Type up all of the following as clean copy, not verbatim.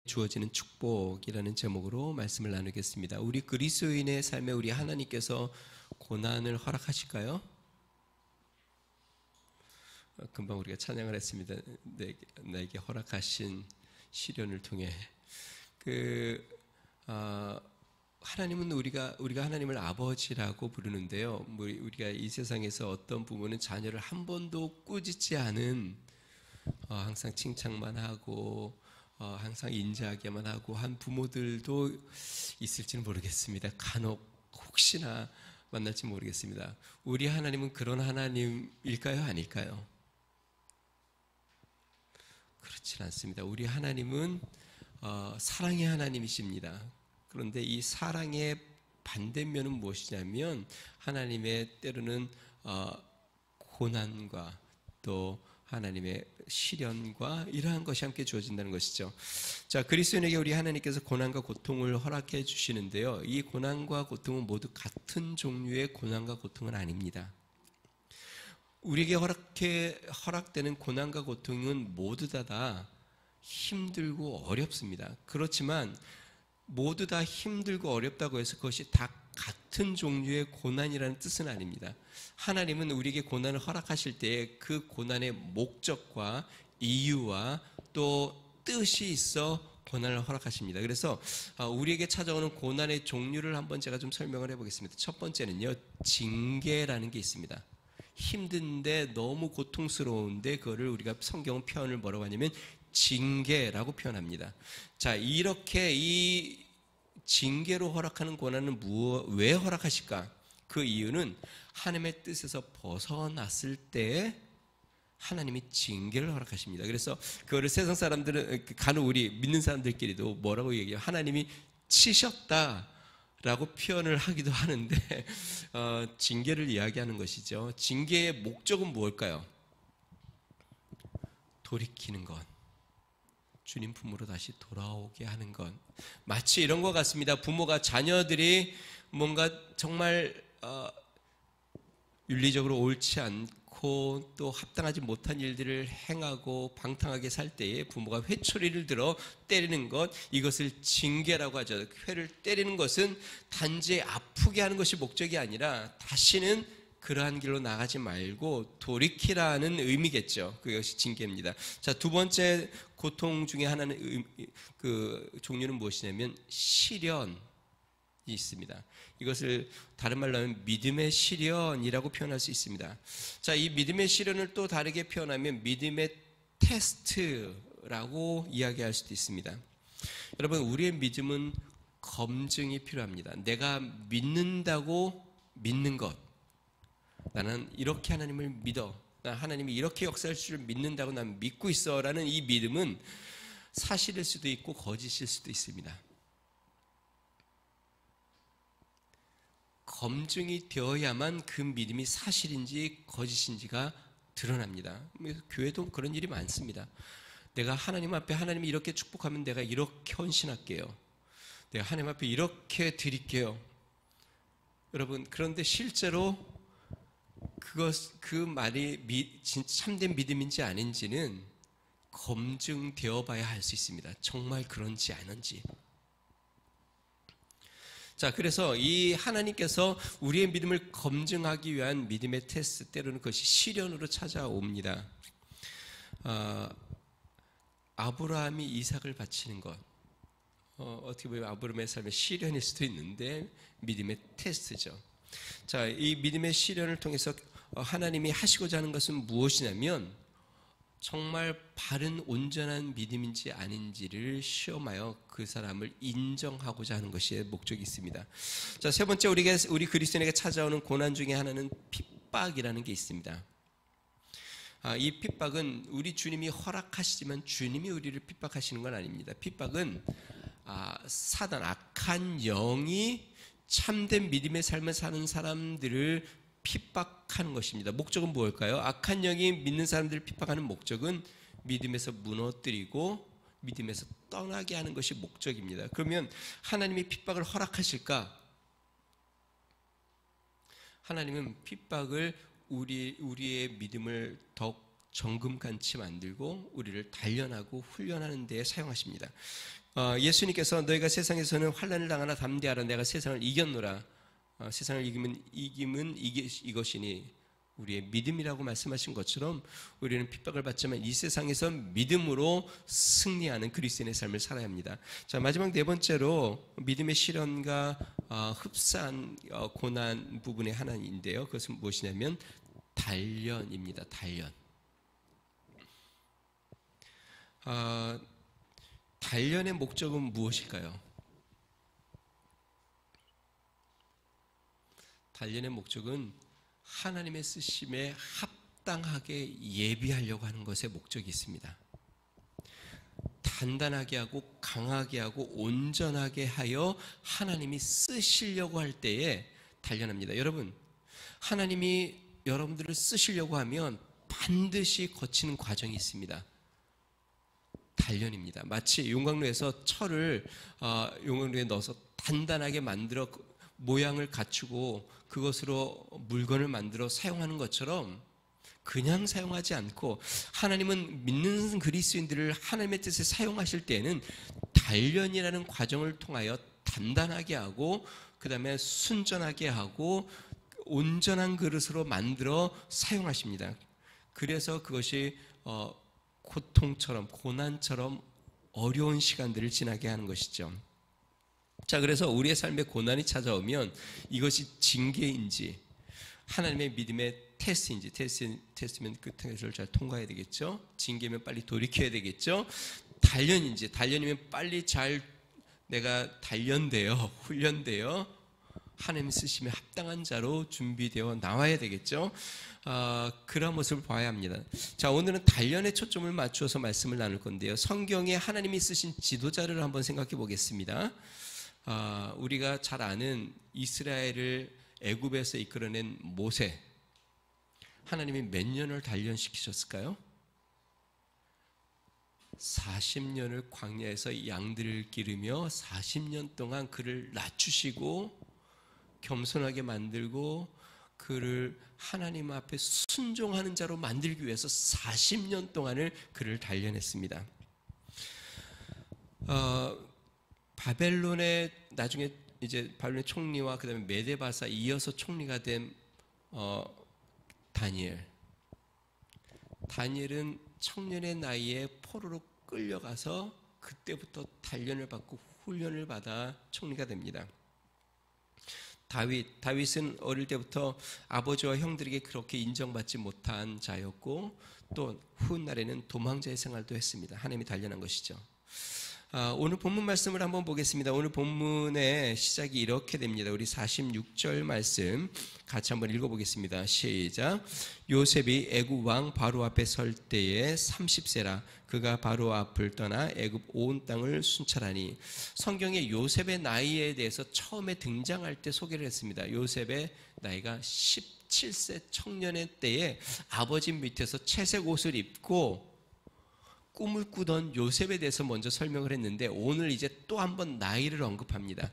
주어지는 축복이라는 제목으로 말씀을 나누겠습니다. 우리 그리스도인의 삶에 우리 하나님께서 고난을 허락하실까요? 금방 우리가 찬양을 했습니다. 나에게 허락하신 시련을 통해 하나님은 우리가 하나님을 아버지라고 부르는데요. 우리가 이 세상에서 어떤 부모는 자녀를 한 번도 꾸짖지 않은 항상 칭찬만 하고 항상 인자하게만 하고 한 부모들도 있을지는 모르겠습니다. 간혹 혹시나 만날지 모르겠습니다. 우리 하나님은 그런 하나님일까요? 아닐까요? 그렇진 않습니다. 우리 하나님은 사랑의 하나님이십니다. 그런데 이 사랑의 반대면은 무엇이냐면 하나님의 때로는 고난과 또 하나님의 시련과 이러한 것이 함께 주어진다는 것이죠. 자, 그리스도인에게 우리 하나님께서 고난과 고통을 허락해 주시는데요. 이 고난과 고통은 모두 같은 종류의 고난과 고통은 아닙니다. 우리에게 허락되는 고난과 고통은 모두 다 힘들고 어렵습니다. 그렇지만 모두 다 힘들고 어렵다고 해서 그것이 다 같은 종류의 고난이라는 뜻은 아닙니다. 하나님은 우리에게 고난을 허락하실 때에 그 고난의 목적과 이유와 또 뜻이 있어 고난을 허락하십니다. 그래서 우리에게 찾아오는 고난의 종류를 한번 제가 좀 설명을 해보겠습니다. 첫 번째는요, 징계라는 게 있습니다. 힘든데 너무 고통스러운데 그거를 우리가 성경은 표현을 뭐라고 하냐면 징계라고 표현합니다. 자, 이렇게 이 징계로 허락하는 고난은 왜 허락하실까? 그 이유는 하나님의 뜻에서 벗어났을 때 하나님이 징계를 허락하십니다. 그래서 그거를 세상 사람들은 간혹 우리 믿는 사람들끼리도 뭐라고 얘기해요? 하나님이 치셨다라고 표현을 하기도 하는데 징계를 이야기하는 것이죠. 징계의 목적은 무엇일까요? 돌이키는 것. 주님 품으로 다시 돌아오게 하는 것. 마치 이런 것 같습니다. 부모가 자녀들이 뭔가 정말 윤리적으로 옳지 않고 또 합당하지 못한 일들을 행하고 방탕하게 살 때에 부모가 회초리를 들어 때리는 것, 이것을 징계라고 하죠. 회를 때리는 것은 단지 아프게 하는 것이 목적이 아니라 다시는 그러한 길로 나가지 말고 돌이키라는 의미겠죠. 그것이 징계입니다. 자, 두 번째 고통 중에 하나는 그 종류는 무엇이냐면 시련이 있습니다. 이것을 다른 말로 하면 믿음의 시련이라고 표현할 수 있습니다. 자, 이 믿음의 시련을 또 다르게 표현하면 믿음의 테스트라고 이야기할 수도 있습니다. 여러분, 우리의 믿음은 검증이 필요합니다. 내가 믿는다고 믿는 것. 나는 이렇게 하나님을 믿어. 나 하나님이 이렇게 역사할 줄 믿는다고 난 믿고 있어. 라는 이 믿음은 사실일 수도 있고 거짓일 수도 있습니다. 검증이 되어야만 그 믿음이 사실인지 거짓인지가 드러납니다. 교회도 그런 일이 많습니다. 내가 하나님 앞에 하나님이 이렇게 축복하면 내가 이렇게 헌신할게요. 내가 하나님 앞에 이렇게 드릴게요. 여러분, 그런데 실제로 그 말이 참된 믿음인지 아닌지는 검증되어 봐야 할 수 있습니다. 정말 그런지 아닌지. 자, 그래서 이 하나님께서 우리의 믿음을 검증하기 위한 믿음의 테스트, 때로는 그것이 시련으로 찾아옵니다. 아브라함이 이삭을 바치는 것, 어떻게 보면 아브라함의 삶의 시련일 수도 있는데 믿음의 테스트죠. 자, 이 믿음의 시련을 통해서 하나님이 하시고자 하는 것은 무엇이냐면 정말 바른 온전한 믿음인지 아닌지를 시험하여 그 사람을 인정하고자 하는 것이 목적이 있습니다. 자, 세 번째 우리 그리스도인에게 찾아오는 고난 중에 하나는 핍박이라는 게 있습니다. 이 핍박은 우리 주님이 허락하시지만 주님이 우리를 핍박하시는 건 아닙니다. 핍박은 사단, 악한 영이 참된 믿음의 삶을 사는 사람들을 핍박하는 것입니다. 목적은 무엇일까요? 악한 영이 믿는 사람들을 핍박하는 목적은 믿음에서 무너뜨리고 믿음에서 떠나게 하는 것이 목적입니다. 그러면 하나님이 핍박을 허락하실까? 하나님은 핍박을 우리의 믿음을 더욱 정금같이 만들고 우리를 단련하고 훈련하는 데에 사용하십니다. 예수님께서 너희가 세상에서는 환난을 당하나 담대하라 내가 세상을 이겼노라. 세상을 이김은 이것이니 우리의 믿음이라고 말씀하신 것처럼 우리는 핍박을 받지만 이 세상에서 믿음으로 승리하는 그리스도인의 삶을 살아야 합니다. 자, 마지막 네 번째로 믿음의 실현과 흡사한 고난 부분의 하나인데요. 그것은 무엇이냐면 단련입니다. 단련. 단련의 목적은 무엇일까요? 단련의 목적은 하나님의 쓰심에 합당하게 예비하려고 하는 것에 목적이 있습니다. 단단하게 하고 강하게 하고 온전하게 하여 하나님이 쓰시려고 할 때에 단련합니다. 여러분, 하나님이 여러분들을 쓰시려고 하면 반드시 거치는 과정이 있습니다. 단련입니다. 마치 용광로에서 철을 용광로에 넣어서 단단하게 만들어 모양을 갖추고 그것으로 물건을 만들어 사용하는 것처럼 그냥 사용하지 않고 하나님은 믿는 그리스도인들을 하나님의 뜻에 사용하실 때에는 단련이라는 과정을 통하여 단단하게 하고 그 다음에 순전하게 하고 온전한 그릇으로 만들어 사용하십니다. 그래서 그것이 고통처럼 고난처럼 어려운 시간들을 지나게 하는 것이죠. 자, 그래서 우리의 삶에 고난이 찾아오면 이것이 징계인지 하나님의 믿음의 테스트인지, 테스트면 그 테스트를 잘 통과해야 되겠죠. 징계면 빨리 돌이켜야 되겠죠. 단련인지, 단련이면 빨리 잘 내가 단련되어 훈련되어 하나님 쓰심에 합당한 자로 준비되어 나와야 되겠죠. 그런 모습을 봐야 합니다. 자, 오늘은 단련에 초점을 맞추어서 말씀을 나눌 건데요. 성경에 하나님이 쓰신 지도자를 한번 생각해 보겠습니다. 우리가 잘 아는 이스라엘을 애굽에서 이끌어낸 모세, 하나님이 몇 년을 단련시키셨을까요? 40년을 광야에서 양들을 기르며 40년 동안 그를 낮추시고 겸손하게 만들고 그를 하나님 앞에 순종하는 자로 만들기 위해서 40년 동안을 그를 단련했습니다. 바벨론의 나중에 이제 바벨론의 총리와 그다음에 메데바사 이어서 총리가 된 다니엘은 청년의 나이에 포로로 끌려가서 그때부터 단련을 받고 훈련을 받아 총리가 됩니다. 다윗은 어릴 때부터 아버지와 형들에게 그렇게 인정받지 못한 자였고 또 훗날에는 도망자의 생활도 했습니다. 하나님이 단련한 것이죠. 오늘 본문 말씀을 한번 보겠습니다. 오늘 본문의 시작이 이렇게 됩니다. 우리 46절 말씀 같이 한번 읽어보겠습니다. 시작. 요셉이 애굽 왕 바로 앞에 설 때에 30세라 그가 바로 앞을 떠나 애굽 온 땅을 순찰하니. 성경에 요셉의 나이에 대해서 처음에 등장할 때 소개를 했습니다. 요셉의 나이가 17세 청년의 때에 아버지 밑에서 채색 옷을 입고 꿈을 꾸던 요셉에 대해서 먼저 설명을 했는데 오늘 이제 또 한 번 나이를 언급합니다.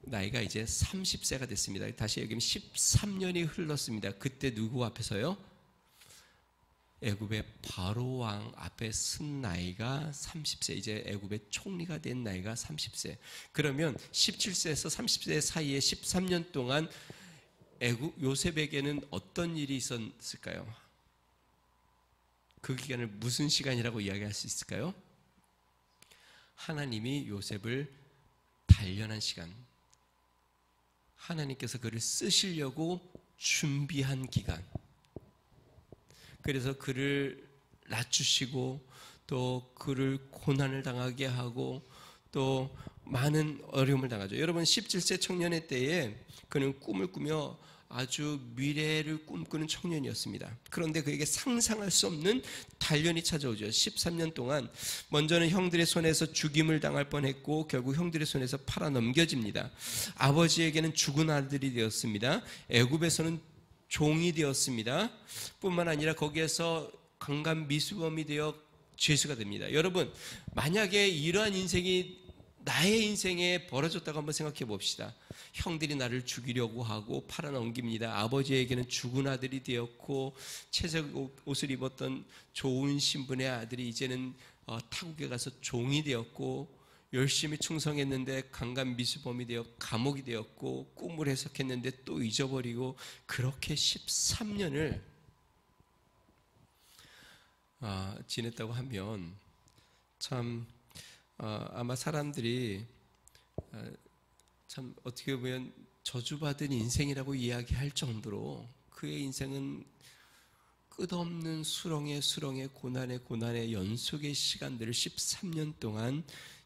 나이가 이제 30세가 됐습니다. 다시 여기면 13년이 흘렀습니다. 그때 누구 앞에서요? 애굽의 바로 왕 앞에 쓴 나이가 30세, 이제 애굽의 총리가 된 나이가 30세. 그러면 17세에서 30세 사이에 13년 동안 요셉에게는 어떤 일이 있었을까요? 그 기간을 무슨 시간이라고 이야기할 수 있을까요? 하나님이 요셉을 단련한 시간, 하나님께서 그를 쓰시려고 준비한 기간, 그래서 그를 낮추시고 또 그를 고난을 당하게 하고 또 많은 어려움을 당하죠. 여러분 17세 청년의 때에 그는 꿈을 꾸며 아주 미래를 꿈꾸는 청년이었습니다. 그런데 그에게 상상할 수 없는 단련이 찾아오죠. 13년 동안 먼저는 형들의 손에서 죽임을 당할 뻔했고 결국 형들의 손에서 팔아 넘겨집니다. 아버지에게는 죽은 아들이 되었습니다. 애굽에서는 종이 되었습니다. 뿐만 아니라 거기에서 강간 미수범이 되어 죄수가 됩니다. 여러분, 만약에 이러한 인생이 나의 인생에 벌어졌다고 한번 생각해 봅시다. 형들이 나를 죽이려고 하고 팔아넘깁니다. 아버지에게는 죽은 아들이 되었고 채색 옷을 입었던 좋은 신분의 아들이 이제는 타국에 가서 종이 되었고 열심히 충성했는데 강간미수범이 되어 감옥이 되었고, 꿈을 해석했는데 또 잊어버리고, 그렇게 13년을 지냈다고 하면 참 아마 사람들이 참 어떻게 보면 저주받은 인생이라고 이야기할 정도로 그의 인생은 끝없는 수렁의 고난의 연속의 시간들을 13년 동안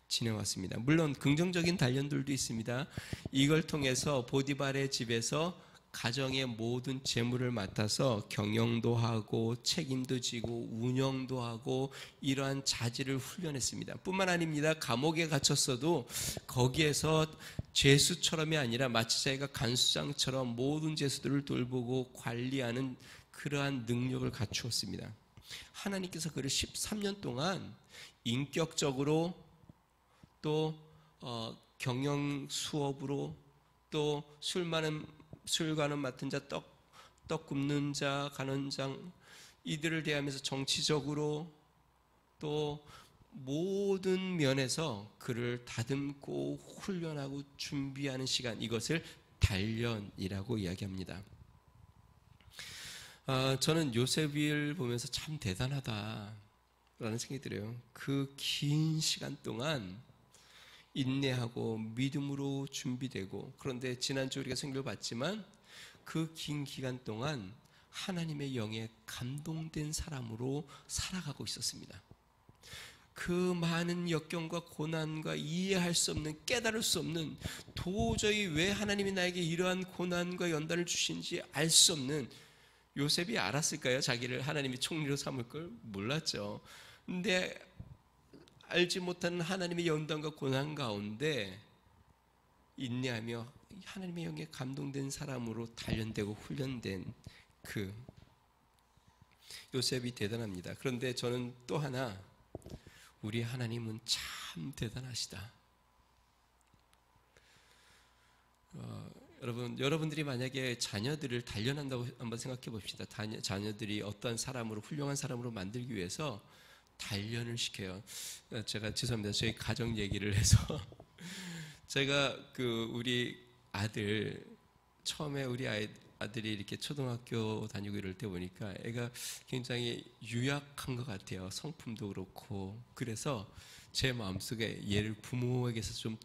지내왔습니다. 물론 긍정적인 단련들도 있습니다. 이걸 통해서 보디발의 집에서 가정의 모든 재물을 맡아서 경영도 하고 책임도 지고 운영도 하고 이러한 자질을 훈련했습니다. 뿐만 아닙니다. 감옥에 갇혔어도 거기에서 죄수처럼이 아니라 마치 자기가 간수장처럼 모든 죄수들을 돌보고 관리하는 그러한 능력을 갖추었습니다. 하나님께서 그를 13년 동안 인격적으로 또 경영 수업으로 또 술과는 맡은 자, 떡 굽는 자, 간원장 이들을 대하면서 정치적으로 또 모든 면에서 그를 다듬고 훈련하고 준비하는 시간, 이것을 단련이라고 이야기합니다. 저는 요셉을 보면서 참 대단하다라는 생각이 들어요. 그 긴 시간 동안 인내하고 믿음으로 준비되고, 그런데 지난주 우리가 설교를 봤지만 그 긴 기간 동안 하나님의 영에 감동된 사람으로 살아가고 있었습니다. 그 많은 역경과 고난과 이해할 수 없는, 깨달을 수 없는, 도저히 왜 하나님이 나에게 이러한 고난과 연단을 주신지 알 수 없는, 요셉이 알았을까요? 자기를 하나님이 총리로 삼을 걸? 몰랐죠. 근데 알지 못하는 하나님의 연단과 고난 가운데 인내하며 하나님의 영에 감동된 사람으로 단련되고 훈련된 그 요셉이 대단합니다. 그런데 저는 또 하나, 우리 하나님은 참 대단하시다. 여러분들이 만약에 자녀들을 단련한다고 한번 생각해 봅시다. 자녀들이 어떠한 사람으로, 훌륭한 사람으로 만들기 위해서 단련을 시켜요. 제가 죄송합니다. 저희 가정 얘기를 해서 제가 우리 아들, 처음에 우리 아들이 이렇게 초등학교 다니고 이럴 때 보니까 애가 굉장히 유약한 것 같아요. 성품도 그렇고. 그래서 제 마음속에 얘를 부모에게서 좀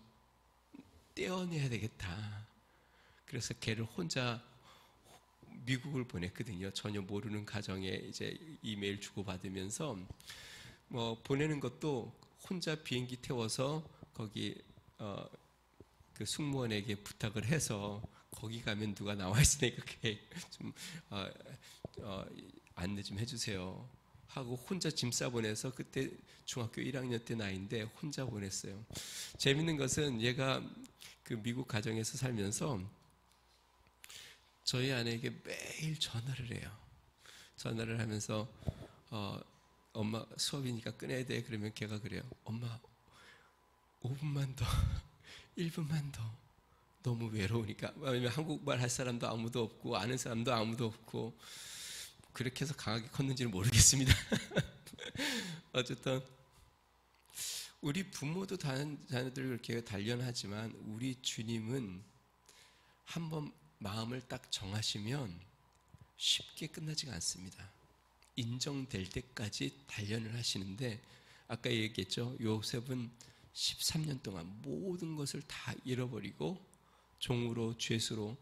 떼어내야 되겠다. 그래서 걔를 혼자 미국을 보냈거든요. 전혀 모르는 가정에 이제 이메일 주고받으면서 보내는 것도 혼자 비행기 태워서 거기 그 승무원에게 부탁을 해서 거기 가면 누가 나와 있으니까 좀 안내 좀 해주세요 하고 혼자 짐 싸보내서, 그때 중학교 1학년 때 나이인데 혼자 보냈어요. 재밌는 것은 얘가 그 미국 가정에서 살면서 저희 아내에게 매일 전화를 해요. 전화를 하면서 엄마 수업이니까 끊어야 돼. 그러면 걔가 그래요. 엄마 5분만 더, 1분만 더. 너무 외로우니까. 왜냐면 한국말 할 사람도 아무도 없고 아는 사람도 아무도 없고, 그렇게 해서 강하게 컸는지는 모르겠습니다. 어쨌든 우리 부모도 자녀들을 그렇게 단련하지만 우리 주님은 한번 마음을 딱 정하시면 쉽게 끝나지가 않습니다. 인정될 때까지 단련을 하시는데, 아까 얘기했죠. 요셉은 13년 동안 모든 것을 다 잃어버리고 종으로, 죄수로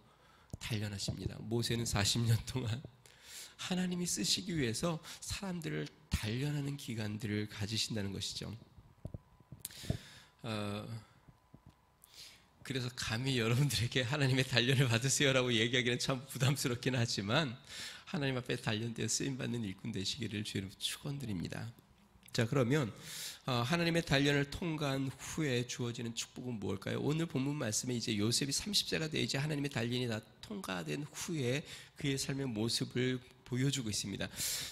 단련하십니다. 모세는 40년 동안 하나님이 쓰시기 위해서 사람들을 단련하는 기간들을 가지신다는 것이죠. 그래서 감히 여러분들에게 하나님의 단련을 받으세요라고 얘기하기는 참 부담스럽긴 하지만 하나님 앞에 단련되어 쓰임받는 일꾼 되시기를 주님 축원드립니다. 자, 그러면 하나님의 단련을 통과한 후에 주어지는 축복은 무엇일까요? 오늘 본문 말씀에 이제 요셉이 30세가 돼 이제 하나님의 단련이 다 통과된 후에 그의 삶의 모습을 보여주고 있습니다.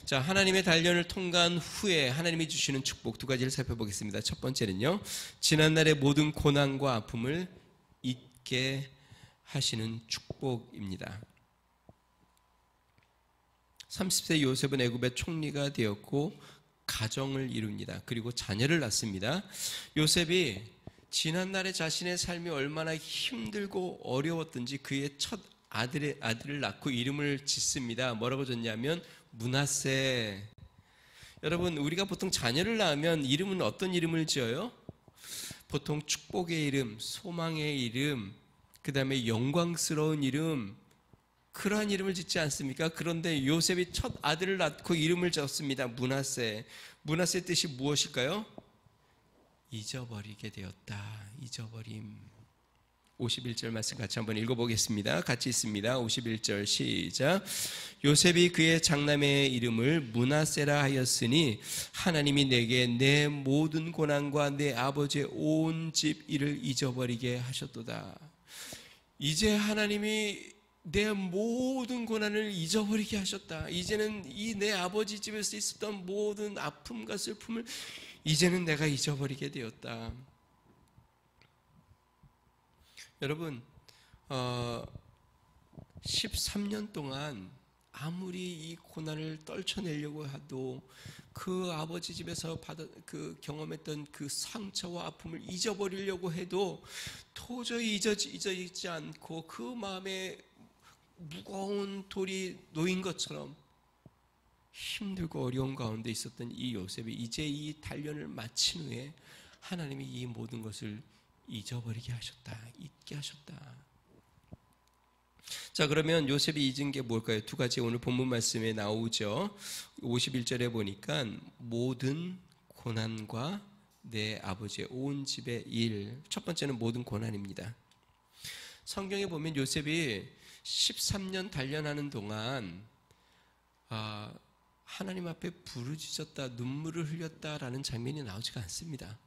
자, 하나님의 단련을 통과한 후에 하나님이 주시는 축복 두 가지를 살펴보겠습니다. 첫 번째는요, 지난날의 모든 고난과 아픔을 잊게 하시는 축복입니다. 30세 요셉은 애굽의 총리가 되었고 가정을 이룹니다. 그리고 자녀를 낳습니다. 요셉이 지난날에 자신의 삶이 얼마나 힘들고 어려웠든지 그의 첫 아들을 낳고 이름을 짓습니다. 뭐라고 졌냐면 므낫세. 여러분, 우리가 보통 자녀를 낳으면 이름은 어떤 이름을 지어요? 보통 축복의 이름, 소망의 이름, 그 다음에 영광스러운 이름, 그러한 이름을 짓지 않습니까? 그런데 요셉이 첫 아들을 낳고 이름을 지었습니다. 므낫세. 므낫세의 뜻이 무엇일까요? 잊어버리게 되었다. 잊어버림. 51절 말씀 같이 한번 읽어보겠습니다. 같이 있습니다. 51절 시작. 요셉이 그의 장남의 이름을 므낫세라 하였으니 하나님이 내게 내 모든 고난과 내 아버지의 온 집 일을 잊어버리게 하셨도다. 이제 하나님이 내 모든 고난을 잊어버리게 하셨다. 이제는 이 내 아버지 집에서 있었던 모든 아픔과 슬픔을 이제는 내가 잊어버리게 되었다. 여러분, 13년 동안 아무리 이 고난을 떨쳐내려고 해도 그 아버지 집에서 경험했던 그 상처와 아픔을 잊어버리려고 해도 도저히 잊어지지 않고 그 마음에 무거운 돌이 놓인 것처럼 힘들고 어려운 가운데 있었던 이 요셉이 이제 이 단련을 마친 후에 하나님이 이 모든 것을 잊어버리게 하셨다. 잊게 하셨다. 자, 그러면 요셉이 잊은 게 뭘까요? 두 가지 오늘 본문 말씀에 나오죠. 51절에 보니까 모든 고난과 내 아버지의 온 집의 일. 첫 번째는 모든 고난입니다. 성경에 보면 요셉이 13년 단련하는 동안 하나님 앞에 부르짖었다, 눈물을 흘렸다라는 장면이 나오지가 않습니다.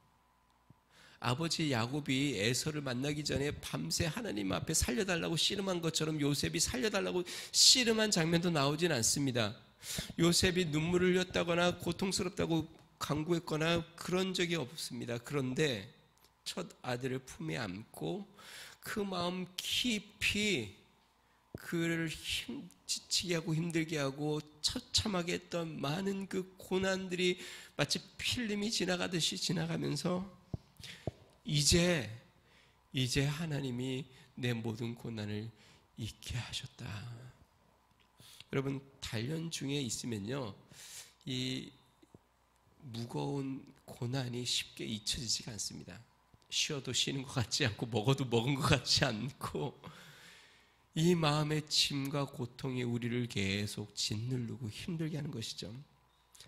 아버지 야곱이 에서를 만나기 전에 밤새 하나님 앞에 살려달라고 씨름한 것처럼 요셉이 살려달라고 씨름한 장면도 나오진 않습니다. 요셉이 눈물을 흘렸다거나 고통스럽다고 간구했거나 그런 적이 없습니다. 그런데 첫 아들을 품에 안고 그 마음 깊이 그를 지치게 하고 힘들게 하고 처참하게 했던 많은 그 고난들이 마치 필름이 지나가듯이 지나가면서 이제 하나님이 내 모든 고난을 잊게 하셨다. 여러분, 단련 중에 있으면요, 이 무거운 고난이 쉽게 잊혀지지가 않습니다. 쉬어도 쉬는 것 같지 않고 먹어도 먹은 것 같지 않고 이 마음의 짐과 고통이 우리를 계속 짓누르고 힘들게 하는 것이죠.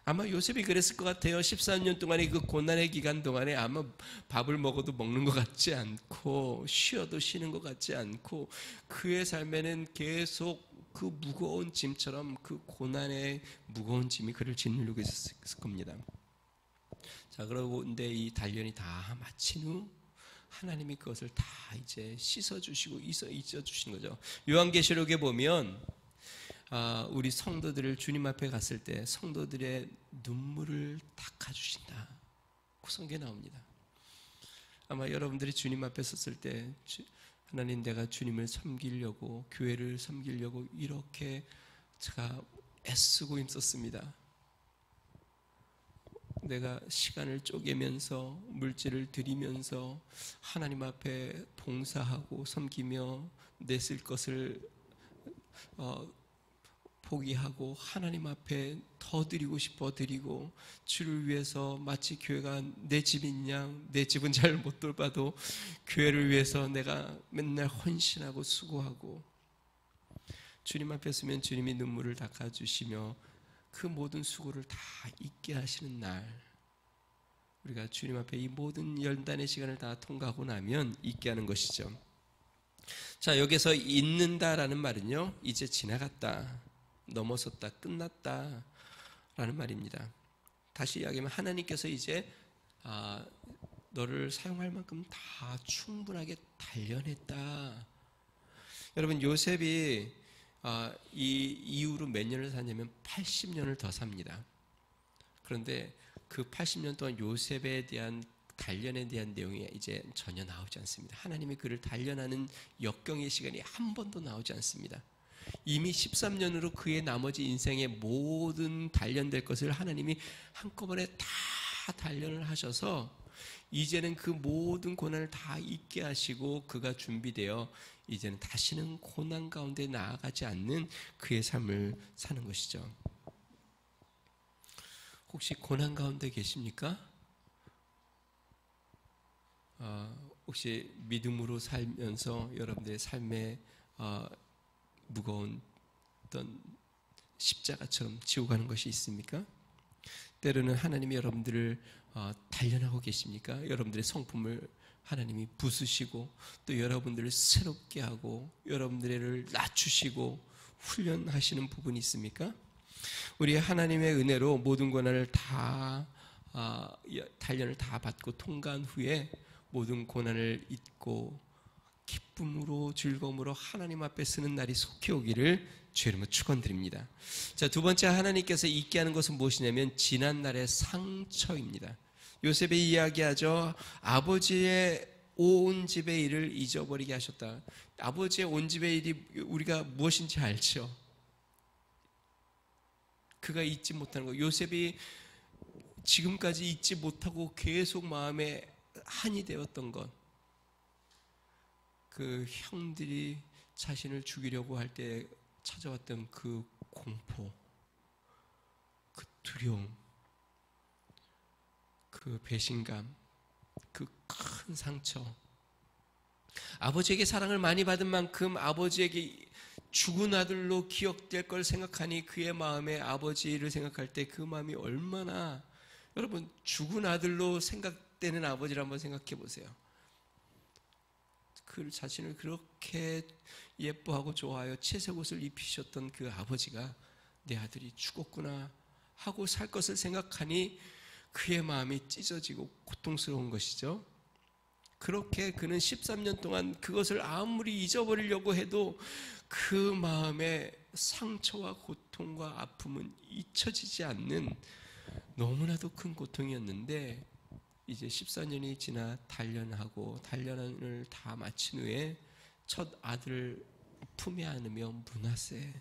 아마 요셉이 그랬을 것 같아요. 14년 동안의 그 고난의 기간 동안에 아마 밥을 먹어도 먹는 것 같지 않고 쉬어도 쉬는 것 같지 않고 그의 삶에는 계속 그 무거운 짐처럼 그 고난의 무거운 짐이 그를 짓누르고 있었을 겁니다. 자, 그런데 이 단련이 다 마친 후 하나님이 그것을 다 이제 씻어주시고 잊어주시는 거죠. 요한계시록에 보면 우리 성도들을 주님 앞에 갔을 때 성도들의 눈물을 닦아주신다. 그 성경에 나옵니다. 아마 여러분들이 주님 앞에 섰을 때 하나님, 내가 주님을 섬기려고, 교회를 섬기려고 이렇게 제가 애쓰고 힘썼습니다. 내가 시간을 쪼개면서 물질을 드리면서 하나님 앞에 봉사하고 섬기며 내 쓸 것을 포기하고 하나님 앞에 더 드리고 싶어 드리고 주를 위해서 마치 교회가 내 집인 양, 내 집은 잘 못 돌봐도 교회를 위해서 내가 맨날 헌신하고 수고하고 주님 앞에 서면 주님이 눈물을 닦아주시며 그 모든 수고를 다 잊게 하시는 날, 우리가 주님 앞에 이 모든 연단의 시간을 다 통과하고 나면 잊게 하는 것이죠. 자, 여기서 잊는다라는 말은요, 이제 지나갔다, 넘어섰다, 끝났다 라는 말입니다. 다시 이야기하면 하나님께서 이제 너를 사용할 만큼 다 충분하게 단련했다. 여러분, 요셉이 이 이후로 몇 년을 사냐면 80년을 더 삽니다. 그런데 그 80년 동안 요셉에 대한 단련에 대한 내용이 이제 전혀 나오지 않습니다. 하나님이 그를 단련하는 역경의 시간이 한 번도 나오지 않습니다. 이미 13년으로 그의 나머지 인생의 모든 단련될 것을 하나님이 한꺼번에 다 단련을 하셔서 이제는 그 모든 고난을 다 잊게 하시고 그가 준비되어 이제는 다시는 고난 가운데 나아가지 않는 그의 삶을 사는 것이죠. 혹시 고난 가운데 계십니까? 혹시 믿음으로 살면서 여러분들의 삶에 무거운 어떤 십자가처럼 지고 가는 것이 있습니까? 때로는 하나님이 여러분들을 단련하고 계십니까? 여러분들의 성품을 하나님이 부수시고 또 여러분들을 새롭게 하고 여러분들을 낮추시고 훈련하시는 부분이 있습니까? 우리 하나님의 은혜로 모든 고난을 다 단련을 다 받고 통과한 후에 모든 고난을 잊고 기쁨으로 즐거움으로 하나님 앞에 서는 날이 속히 오기를 주의 이름으로 축원드립니다. 자, 두 번째 하나님께서 잊게 하는 것은 무엇이냐면 지난 날의 상처입니다. 요셉이 이야기하죠. 아버지의 온 집의 일을 잊어버리게 하셨다. 아버지의 온 집의 일이 우리가 무엇인지 알죠. 그가 잊지 못하는 것. 요셉이 지금까지 잊지 못하고 계속 마음에 한이 되었던 것. 그 형들이 자신을 죽이려고 할 때 찾아왔던 그 공포, 그 두려움, 그 배신감, 그 큰 상처. 아버지에게 사랑을 많이 받은 만큼 아버지에게 죽은 아들로 기억될 걸 생각하니 그의 마음에 아버지를 생각할 때 그 마음이 얼마나, 여러분 죽은 아들로 생각되는 아버지를 한번 생각해 보세요. 그 자신을 그렇게 예뻐하고 좋아하여 채색 옷을 입히셨던 그 아버지가 내 아들이 죽었구나 하고 살 것을 생각하니 그의 마음이 찢어지고 고통스러운 것이죠. 그렇게 그는 13년 동안 그것을 아무리 잊어버리려고 해도 그 마음의 상처와 고통과 아픔은 잊혀지지 않는 너무나도 큰 고통이었는데 이제 14년이 지나 단련을 다 마친 후에 첫 아들을 품에 안으며 므낫세,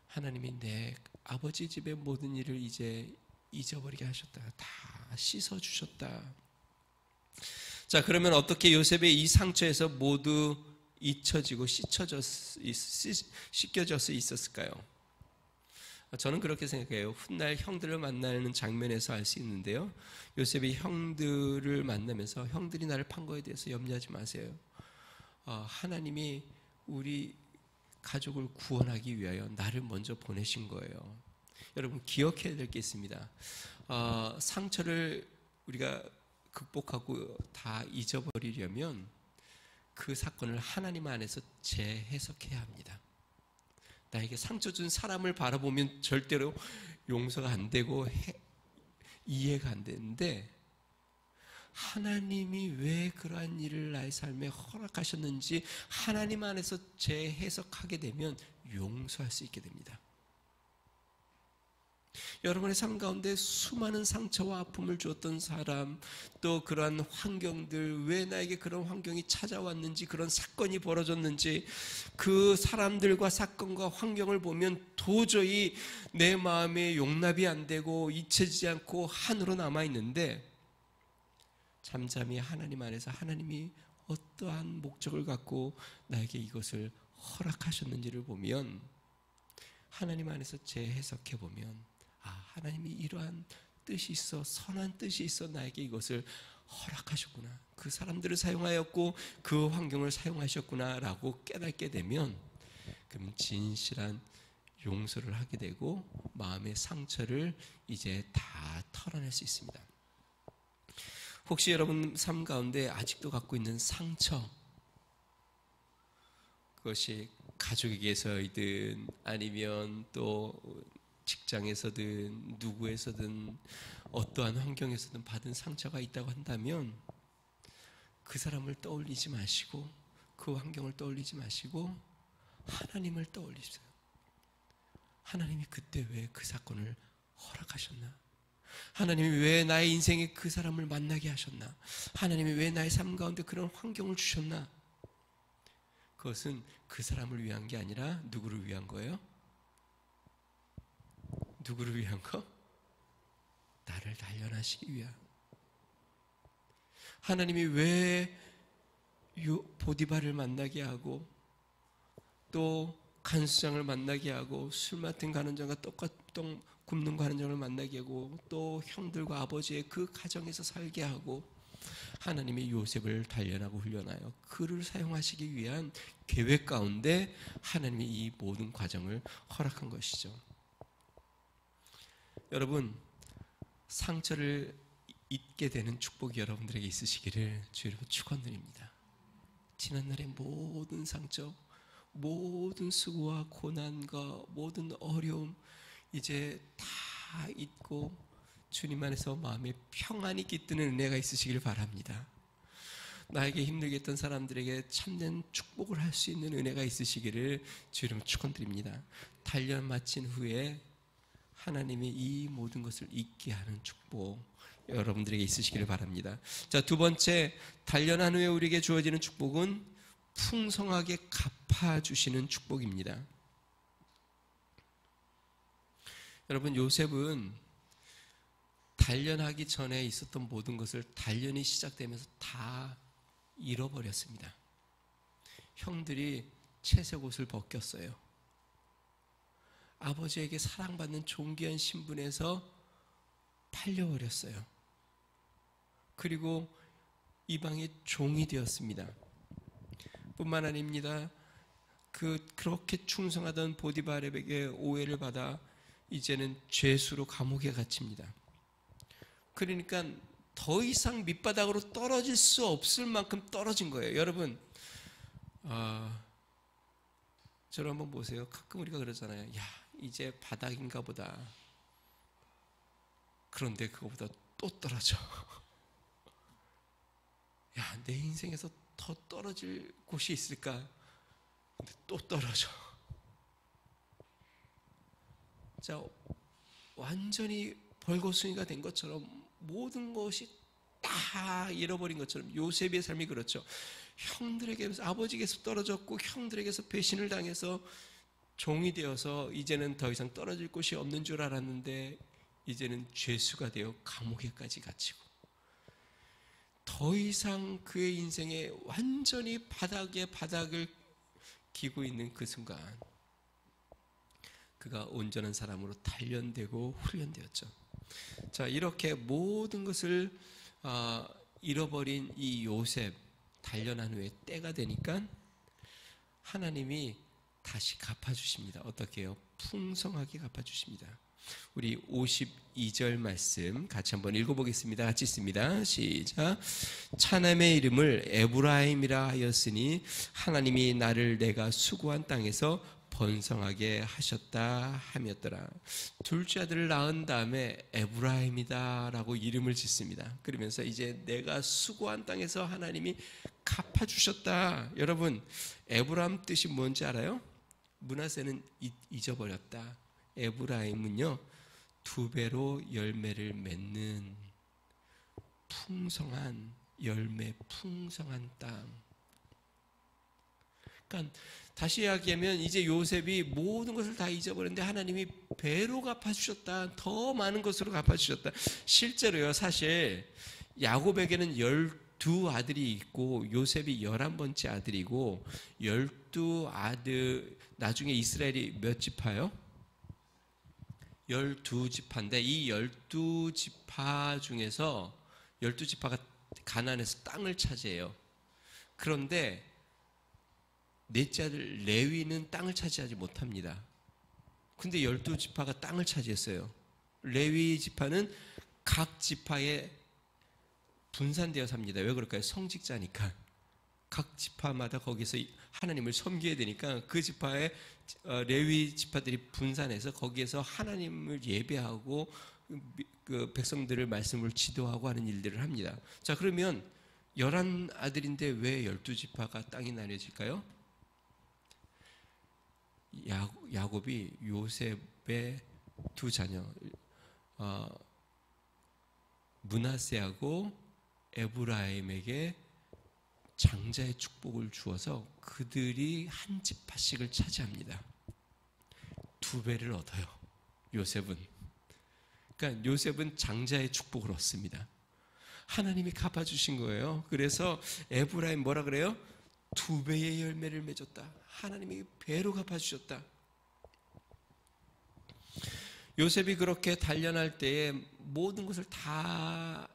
하나님이 내 아버지 집의 모든 일을 이제 잊어버리게 하셨다. 다 씻어주셨다. 자, 그러면 어떻게 요셉의 이 상처에서 모두 잊혀지고 씻겨져 있었을까요? 저는 그렇게 생각해요. 훗날 형들을 만나는 장면에서 알 수 있는데요. 요셉이 형들을 만나면서 형들이 나를 판 거에 대해서 염려하지 마세요. 하나님이 우리 가족을 구원하기 위하여 나를 먼저 보내신 거예요. 여러분 기억해야 될 게 있습니다. 상처를 우리가 극복하고 다 잊어버리려면 그 사건을 하나님 안에서 재해석해야 합니다. 나에게 상처 준 사람을 바라보면 절대로 용서가 안 되고 이해가 안 되는데 하나님이 왜 그러한 일을 나의 삶에 허락하셨는지 하나님 안에서 재해석하게 되면 용서할 수 있게 됩니다. 여러분의 삶 가운데 수많은 상처와 아픔을 주었던 사람, 또 그러한 환경들, 왜 나에게 그런 환경이 찾아왔는지, 그런 사건이 벌어졌는지, 그 사람들과 사건과 환경을 보면 도저히 내 마음에 용납이 안 되고 잊혀지지 않고 한으로 남아있는데, 잠잠히 하나님 안에서 하나님이 어떠한 목적을 갖고 나에게 이것을 허락하셨는지를 보면, 하나님 안에서 재해석해 보면 하나님이 이러한 뜻이 있어, 선한 뜻이 있어 나에게 이것을 허락하셨구나, 그 사람들을 사용하였고 그 환경을 사용하셨구나 라고 깨닫게 되면 그럼 진실한 용서를 하게 되고 마음의 상처를 이제 다 털어낼 수 있습니다. 혹시 여러분 삶 가운데 아직도 갖고 있는 상처, 그것이 가족에게서이든 아니면 또 직장에서든 누구에서든 어떠한 환경에서든 받은 상처가 있다고 한다면 그 사람을 떠올리지 마시고 그 환경을 떠올리지 마시고 하나님을 떠올리세요. 하나님이 그때 왜 그 사건을 허락하셨나? 하나님이 왜 나의 인생에 그 사람을 만나게 하셨나? 하나님이 왜 나의 삶 가운데 그런 환경을 주셨나? 그것은 그 사람을 위한 게 아니라 누구를 위한 거예요? 누구를 위한 거? 나를 단련하시기 위한. 하나님이 왜 보디발을 만나게 하고 또 간수장을 만나게 하고 술 맡은 간원장과 똑같동 굽는 간원장을 만나게 하고 또 형들과 아버지의 그 가정에서 살게 하고 하나님이 요셉을 단련하고 훈련하여 그를 사용하시기 위한 계획 가운데 하나님이 이 모든 과정을 허락한 것이죠. 여러분, 상처를 잊게 되는 축복이 여러분들에게 있으시기를 주 이름으로 축원드립니다. 지난날의 모든 상처, 모든 수고와 고난과 모든 어려움 이제 다 잊고 주님 안에서 마음에 평안이 깃드는 은혜가 있으시길 바랍니다. 나에게 힘들게 했던 사람들에게 참된 축복을 할 수 있는 은혜가 있으시기를 주 이름으로 축원드립니다. 단련 마친 후에 하나님이 이 모든 것을 잊게 하는 축복 여러분들에게 있으시기를 바랍니다. 자, 두 번째, 단련한 후에 우리에게 주어지는 축복은 풍성하게 갚아주시는 축복입니다. 여러분, 요셉은 단련하기 전에 있었던 모든 것을 단련이 시작되면서 다 잃어버렸습니다. 형들이 채색 옷을 벗겼어요. 아버지에게 사랑받는 존귀한 신분에서 팔려버렸어요. 그리고 이방의 종이 되었습니다. 뿐만 아닙니다. 그렇게 충성하던 보디발에게 오해를 받아 이제는 죄수로 감옥에 갇힙니다. 그러니까 더 이상 밑바닥으로 떨어질 수 없을 만큼 떨어진 거예요. 여러분, 저를 한번 보세요. 가끔 우리가 그러잖아요. 야, 이제 바닥인가 보다. 그런데 그거보다 또 떨어져. 야, 내 인생에서 더 떨어질 곳이 있을까? 근데 또 떨어져. 자, 완전히 벌거숭이가 된 것처럼 모든 것이 다 잃어버린 것처럼 요셉의 삶이 그렇죠. 형들에게서, 아버지에게서 떨어졌고 형들에게서 배신을 당해서 종이 되어서 이제는 더 이상 떨어질 곳이 없는 줄 알았는데 이제는 죄수가 되어 감옥에까지 갇히고 더 이상 그의 인생에 완전히 바닥에 바닥을 기고 있는 그 순간 그가 온전한 사람으로 단련되고 훈련되었죠. 자, 이렇게 모든 것을 잃어버린 이 요셉, 단련한 후에 때가 되니까 하나님이 다시 갚아주십니다. 어떻게 해요? 풍성하게 갚아주십니다. 우리 52절 말씀 같이 한번 읽어보겠습니다. 같이 읽습니다. 시작. 차남의 이름을 에브라임이라 하였으니 하나님이 나를 내가 수고한 땅에서 번성하게 하셨다 함이었더라. 둘째 아들을 낳은 다음에 에브라임이다 라고 이름을 짓습니다. 그러면서 이제 내가 수고한 땅에서 하나님이 갚아주셨다. 여러분, 에브라임 뜻이 뭔지 알아요? 므낫세는 잊어버렸다. 에브라임은요, 두 배로 열매를 맺는 풍성한 열매, 풍성한 땅. 그러니까 다시 이야기하면 이제 요셉이 모든 것을 다 잊어버렸는데 하나님이 배로 갚아주셨다. 더 많은 것으로 갚아주셨다. 실제로요, 사실 야곱에게는 12아들이 있고 요셉이 11번째 아들이고 12아들, 나중에 이스라엘이 몇 지파요? 12지파인데 이 12지파 중에서 12지파가 가나안에서 땅을 차지해요. 그런데 넷째 아들 레위는 땅을 차지하지 못합니다. 근데 12지파가 땅을 차지했어요. 레위 지파는 각 지파에 분산되어 삽니다. 왜 그럴까요? 성직자니까. 각 지파마다 거기서 하나님을 섬겨야 되니까 그 지파에 레위 지파들이 분산해서 거기에서 하나님을 예배하고 그 백성들을 말씀을 지도하고 하는 일들을 합니다. 자, 그러면 11아들인데 왜 12지파가 땅이 나뉘어질까요? 야곱이 요셉의 두 자녀 므낫세하고 에브라임에게 장자의 축복을 주어서 그들이 한 지파씩을 차지합니다. 두 배를 얻어요. 요셉은. 그러니까 요셉은 장자의 축복을 얻습니다. 하나님이 갚아주신 거예요. 그래서 에브라임 뭐라 그래요? 2배의 열매를 맺었다. 하나님이 배로 갚아주셨다. 요셉이 그렇게 단련할 때에 모든 것을 다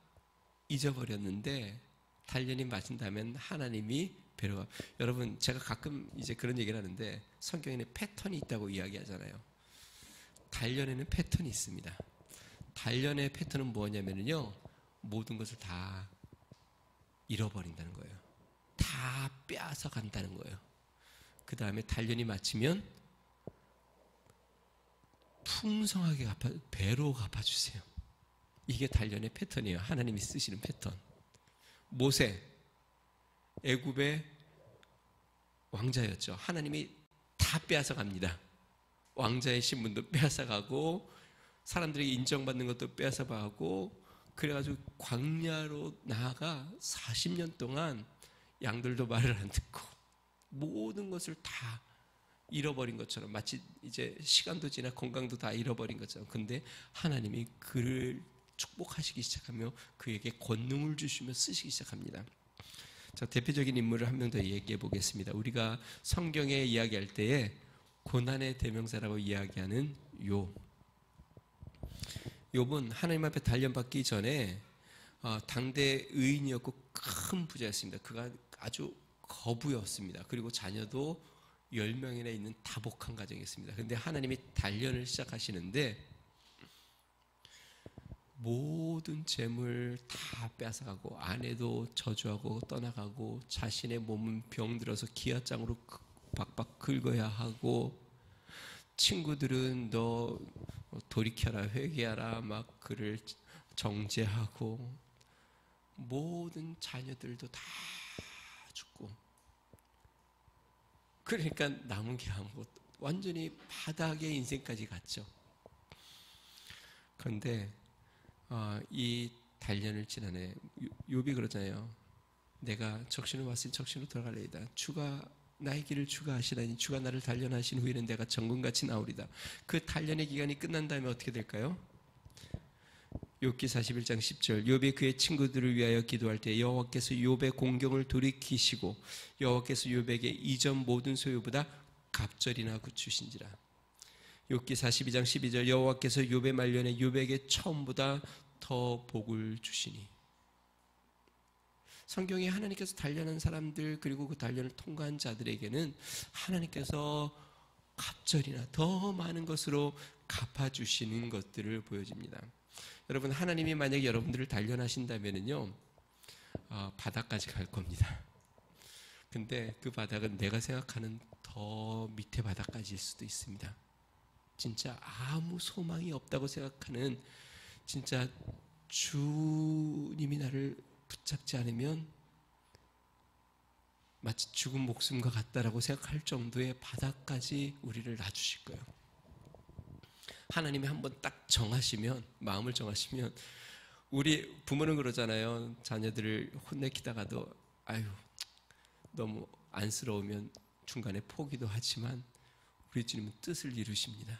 잊어버렸는데 단련이 맞은다면 하나님이 배로 여러분 제가 가끔 이제 그런 얘기를 하는데 성경에는 패턴이 있다고 이야기하잖아요. 단련에는 패턴이 있습니다. 단련의 패턴은 뭐냐면요, 모든 것을 다 잃어버린다는 거예요. 다 빼앗아 간다는 거예요. 그 다음에 단련이 마치면 풍성하게 배로 갚아주세요. 이게 단련의 패턴이에요. 하나님이 쓰시는 패턴. 모세, 애굽의 왕자였죠. 하나님이 다 빼앗아 갑니다. 왕자의 신분도 빼앗아 가고 사람들에게 인정받는 것도 빼앗아 가고 그래가지고 광야로 나아가 40년 동안 양들도 말을 안 듣고 모든 것을 다 잃어버린 것처럼 마치 이제 시간도 지나 건강도 다 잃어버린 것처럼. 근데 하나님이 그를 축복하시기 시작하며 그에게 권능을 주시며 쓰시기 시작합니다. 자, 대표적인 인물을 한 명 더 얘기해 보겠습니다. 우리가 성경에 이야기할 때에 고난의 대명사라고 이야기하는 욥은 하나님 앞에 단련받기 전에 당대 의인이었고 큰 부자였습니다. 그가 아주 거부였습니다. 그리고 자녀도 10명이나 있는 다복한 가정이었습니다. 그런데 하나님이 단련을 시작하시는데 모든 재물 다 뺏어가고 아내도 저주하고 떠나가고 자신의 몸은 병들어서 기아장으로 박박 긁어야 하고 친구들은 너 돌이켜라 회개하라 막 그를 정죄하고 모든 자녀들도 다 죽고 그러니까 남은 게 아무것도 완전히 바닥의 인생까지 갔죠. 그런데 이 단련을 지나네 욥이 그러잖아요. 내가 적신을 왔으니 적신으로 들어갈래이다. 주가 나의 길을 주가 하시다니 주가 나를 단련하신 후에는 내가 정금같이 나오리다. 그 단련의 기간이 끝난 다음에 어떻게 될까요? 욥기 41장 10절 욥이 그의 친구들을 위하여 기도할 때 여호와께서 욥의 공경을 돌이키시고 여호와께서 욥에게 이전 모든 소유보다 갑절이나 굳추신지라. 욥기 42장 12절 여호와께서 욥의 말년에 욥에게 처음보다 더 복을 주시니. 성경에 하나님께서 단련한 사람들 그리고 그 단련을 통과한 자들에게는 하나님께서 갑절이나 더 많은 것으로 갚아주시는 것들을 보여줍니다. 여러분 하나님이 만약에 여러분들을 단련하신다면요 바닥까지 갈 겁니다. 근데 그 바닥은 내가 생각하는 더 밑에 바닥까지일 수도 있습니다. 진짜 아무 소망이 없다고 생각하는 진짜 주님이 나를 붙잡지 않으면 마치 죽은 목숨과 같다라고 생각할 정도의 바닥까지 우리를 놔주실 거예요. 하나님이 한번 딱 정하시면 마음을 정하시면 우리 부모는 그러잖아요. 자녀들을 혼내키다가도 아유 너무 안쓰러우면 중간에 포기도 하지만 우리 주님은 뜻을 이루십니다.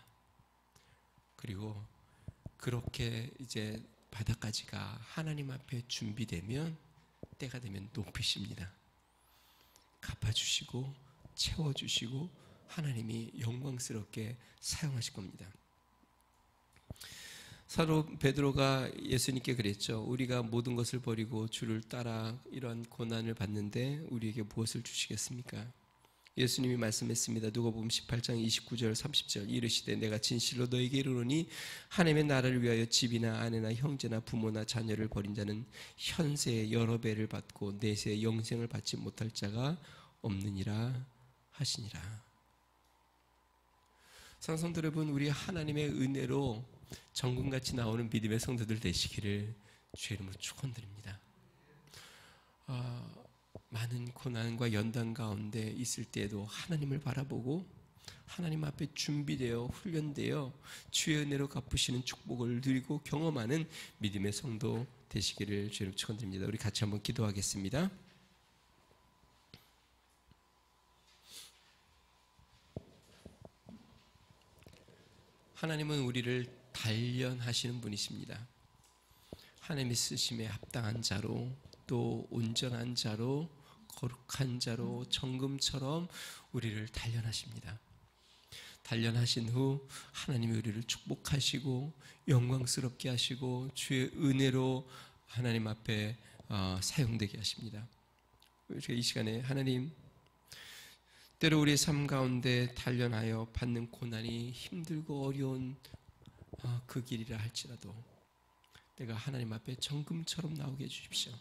그리고 그렇게 이제 바닥까지가 하나님 앞에 준비되면 때가 되면 높이십니다. 갚아주시고 채워주시고 하나님이 영광스럽게 사용하실 겁니다. 사도 베드로가 예수님께 그랬죠. 우리가 모든 것을 버리고 주를 따라 이러한 고난을 받는데 우리에게 무엇을 주시겠습니까? 예수님이 말씀했습니다. 누가복음 18장 29절 30절 이르시되 내가 진실로 너에게 이르노니 하나님의 나라를 위하여 집이나 아내나 형제나 부모나 자녀를 버린 자는 현세에 여러 배를 받고 내세에 영생을 받지 못할 자가 없느니라 하시니라. 사랑성도 여러분, 우리 하나님의 은혜로 정금같이 나오는 믿음의 성도들 되시기를 주의 이름으로 축원드립니다. 많은 고난과 연단 가운데 있을 때에도 하나님을 바라보고 하나님 앞에 준비되어 훈련되어 주의 은혜로 갚으시는 축복을 누리고 경험하는 믿음의 성도 되시기를 주의 이름으로 축원드립니다. 우리 같이 한번 기도하겠습니다. 하나님은 우리를 단련하시는 분이십니다. 하나님의 쓰심에 합당한 자로, 또 온전한 자로, 거룩한 자로 정금처럼 우리를 단련하십니다. 단련하신 후 하나님이 우리를 축복하시고 영광스럽게 하시고 주의 은혜로 하나님 앞에 사용되게 하십니다. 우리가 이 시간에 하나님, 때로 우리의 삶 가운데 단련하여 받는 고난이 힘들고 어려운 그 길이라 할지라도 내가 하나님 앞에 정금처럼 나오게 해주십시오.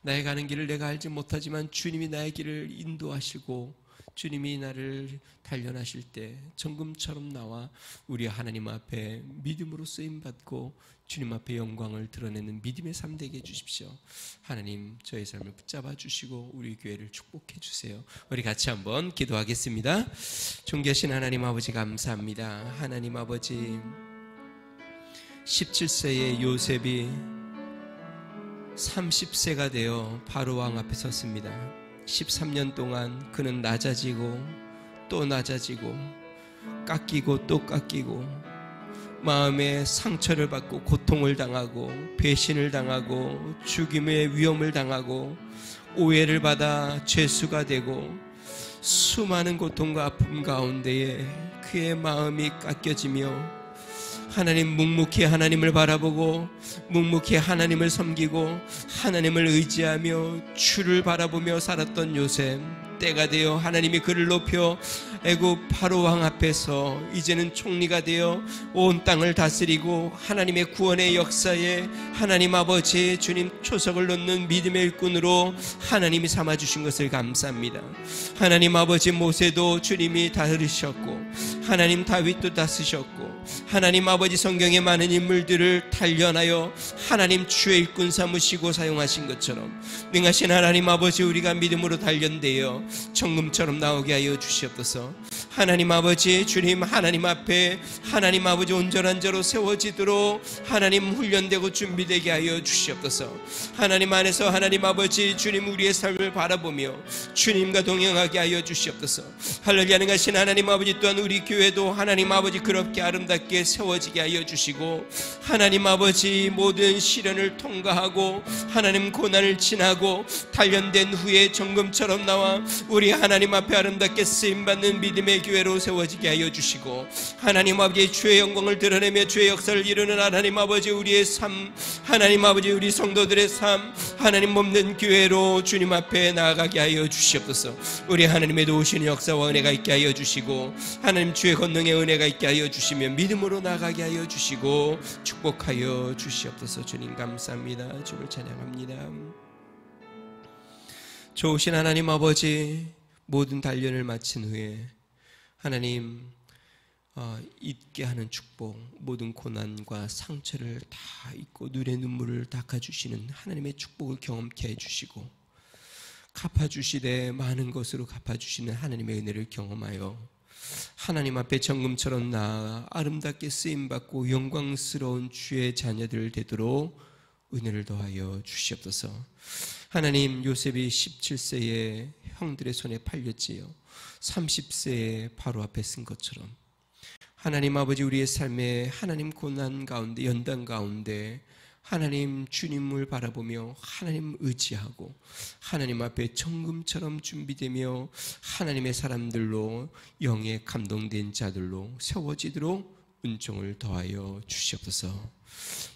나의 가는 길을 내가 알지 못하지만 주님이 나의 길을 인도하시고 주님이 나를 단련하실 때 정금처럼 나와 우리 하나님 앞에 믿음으로 쓰임받고 주님 앞에 영광을 드러내는 믿음의 삶 되게 해주십시오. 하나님, 저의 삶을 붙잡아 주시고 우리 교회를 축복해 주세요. 우리 같이 한번 기도하겠습니다. 존귀하신 하나님 아버지, 감사합니다. 하나님 아버지, 17세의 요셉이 30세가 되어 바로 왕 앞에 섰습니다. 13년 동안 그는 낮아지고 또 낮아지고 깎이고 또 깎이고 마음에 상처를 받고 고통을 당하고 배신을 당하고 죽임의 위험을 당하고 오해를 받아 죄수가 되고 수많은 고통과 아픔 가운데에 그의 마음이 깎여지며 하나님, 묵묵히 하나님을 바라보고 묵묵히 하나님을 섬기고 하나님을 의지하며 주를 바라보며 살았던 요셉, 때가 되어 하나님이 그를 높여 애굽 바로 왕 앞에서 이제는 총리가 되어 온 땅을 다스리고 하나님의 구원의 역사에 하나님 아버지 주님 초석을 놓는 믿음의 일꾼으로 하나님이 삼아주신 것을 감사합니다. 하나님 아버지, 모세도 주님이 다스리셨고 하나님 다윗도 다스리셨고 하나님 아버지 성경의 많은 인물들을 단련하여 하나님 주의 일꾼 삼으시고 사용하신 것처럼 능하신 하나님 아버지, 우리가 믿음으로 단련되어 정금처럼 나오게 하여 주시옵소서. 하나님 아버지 주님, 하나님 앞에 하나님 아버지 온전한 자로 세워지도록 하나님 훈련되고 준비되게 하여 주시옵소서. 하나님 안에서 하나님 아버지 주님, 우리의 삶을 바라보며 주님과 동행하게 하여 주시옵소서. 할렐루야. 능하신 하나님 아버지, 또한 우리 교회도 하나님 아버지 그렇게 아름답게 세워지게 하여 주시고 하나님 아버지 모든 시련을 통과하고 하나님 고난을 지나고 단련된 후에 정금처럼 나와 우리 하나님 앞에 아름답게 쓰임받는 믿음의 교회로 세워지게 하여 주시고 하나님 아버지 주의 영광을 드러내며 주의 역사를 이루는 하나님 아버지 우리의 삶, 하나님 아버지 우리 성도들의 삶, 하나님 몸된 교회로 주님 앞에 나아가게 하여 주시옵소서. 우리 하나님의 도우시는 역사와 은혜가 있게 하여 주시고 하나님 주의 권능의 은혜가 있게 하여 주시며 믿음으로 나아가게 하여 주시고 축복하여 주시옵소서. 주님 감사합니다. 주를 찬양합니다. 좋으신 하나님 아버지, 모든 단련을 마친 후에 하나님 잊게 하는 축복, 모든 고난과 상처를 다 잊고 눈의 눈물을 닦아주시는 하나님의 축복을 경험케 해주시고 갚아주시되 많은 것으로 갚아주시는 하나님의 은혜를 경험하여 하나님 앞에 정금처럼 나아 아름답게 쓰임받고 영광스러운 주의 자녀들 되도록 은혜를 더하여 주시옵소서. 하나님, 요셉이 17세에 형들의 손에 팔렸지요. 30세에 바로 앞에 쓴 것처럼 하나님 아버지, 우리의 삶에 하나님 고난 가운데, 연단 가운데 하나님 주님을 바라보며 하나님 의지하고 하나님 앞에 정금처럼 준비되며 하나님의 사람들로 영에 감동된 자들로 세워지도록 은총을 더하여 주시옵소서.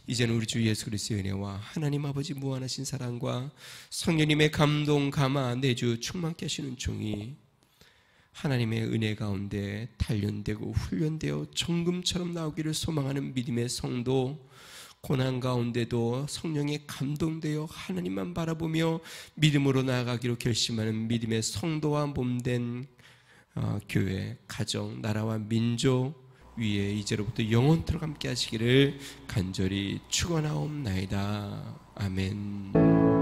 이제는 우리 주 예수 그리스도의 은혜와 하나님 아버지 무한하신 사랑과 성령님의 감동 감화 내주 충만케 하시는 종이 하나님의 은혜 가운데 단련되고 훈련되어 정금처럼 나오기를 소망하는 믿음의 성도, 고난 가운데도 성령에 감동되어 하나님만 바라보며 믿음으로 나아가기로 결심하는 믿음의 성도와 몸된 교회, 가정, 나라와 민족 위에 이제로부터 영원토록 함께 하시기를 간절히 축원하옵나이다. 아멘.